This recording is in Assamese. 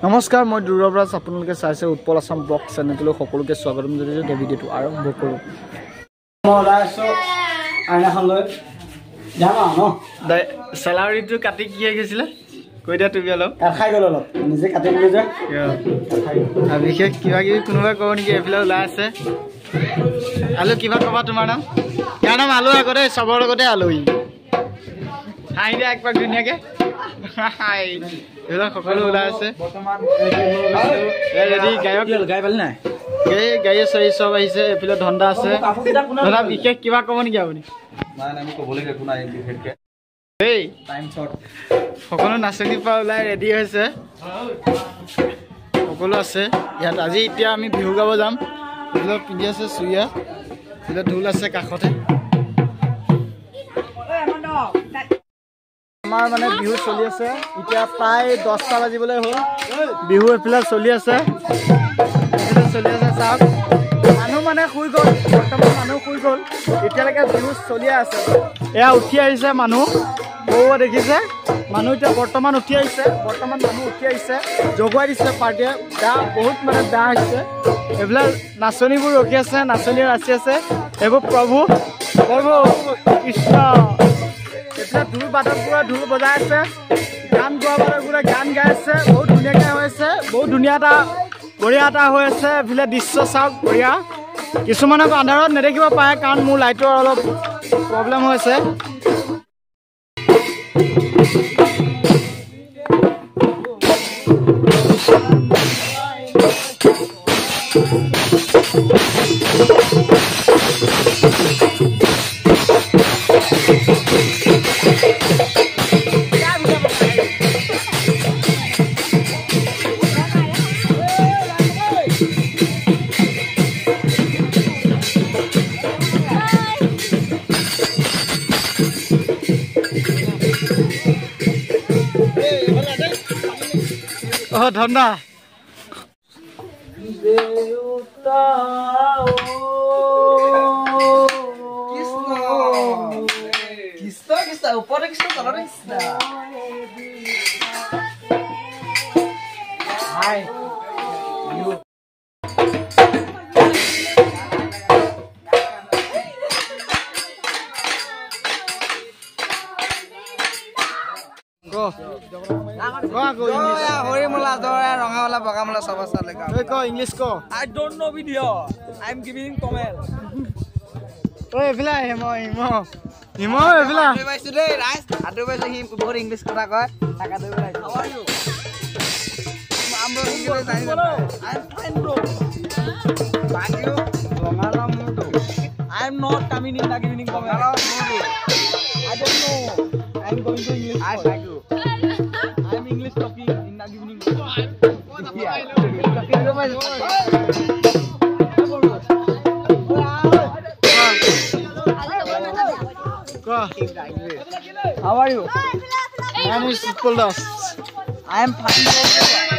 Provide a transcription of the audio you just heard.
নমস্কাৰ মই দুৰবৰাজ আপোনালোকে চাইছে উৎপল আসাম ব্লগ চেনেললৈ সকলোকে স্বাগতম জনাইছো ভিডিঅ'টো আৰম্ভ কৰোঁ মই ওলাই আছো আইনাখন লৈ যাম ন চেলাৰীটো কাটি কি হৈ গৈছিলে কৈ দিয়া তুমি অলপ খাই গ'ল অলপ নিজে কাটি দিলোঁ যে বিশেষ কিবা কিবি কোনোবাই কওঁ নেকি এইফালে ওলাই আছে আলু কিবা ক'বা তোমাৰ নাম ইয়াৰ নাম আলু আগতে চবৰ লগতে আলহী হাঁহি দিয়া একপাক ধুনীয়াকৈ এইবিলাক সকলো ওলাই আছে গাই পালি নাই গাড়ী চাৰি চব আহিছে এইফালে ধন্দা আছে ধন্দা বিশেষ কিবা ক'ব নেকি আপুনি সকলো নাচনিৰ পৰা ওলাই ৰেডি হৈছে সকলো আছে ইয়াত আজি এতিয়া আমি বিহু গাব যাম এইবিলাক পিন্ধি আছে চুৰিয়া এইবিলাক ঢোল আছে কাষতে আমাৰ মানে বিহু চলি আছে এতিয়া প্ৰায় 10টা বাজিবলৈ হ'ল বিহু এইফালে চলি আছে চাওক মানুহ মানে শুই গ'ল বৰ্তমান মানুহ শুই গ'ল এতিয়ালৈকে বিহু চলিয়ে আছে এয়া উঠি আহিছে মানুহ বৌ দেখিছে মানুহ এতিয়া বৰ্তমান উঠি আহিছে জগুৱাই দিছে পাৰ্টিয়ে গা বহুত মানে বেয়া হৈছে এইবিলাক নাচনীবোৰ ৰখি আছে নাচনী নাচি আছে এইবোৰ প্ৰভু কৃষ্ণ এতিয়া ঢোল বাদকবোৰে ঢোল বজাই আছে গান গোৱা বাদকবোৰে গান গাই আছে বহুত ধুনীয়াকৈ হৈ আছে বহুত ধুনীয়া এটা বঢ়িয়া এটা হৈ আছে এইফালে দৃশ্য চাওক বঢ়িয়া কিছুমানক আন্ধাৰত নেদেখিব পাৰে কাৰণ মোৰ লাইটৰ অলপ প্ৰব্লেম হৈছে ধন্দা English ko. I don't know video. I'm giving comment. Oi, vila Imo. Imo vila. Today, guys. Otherwise, him more English kota koi. How are you? I'm fine, bro. Thank you. I'm not coming in the evening comment. I don't know. I'm going to English. I thank you. I'm English talking in the evening. How are you? My name is Utpal Das. I am fine.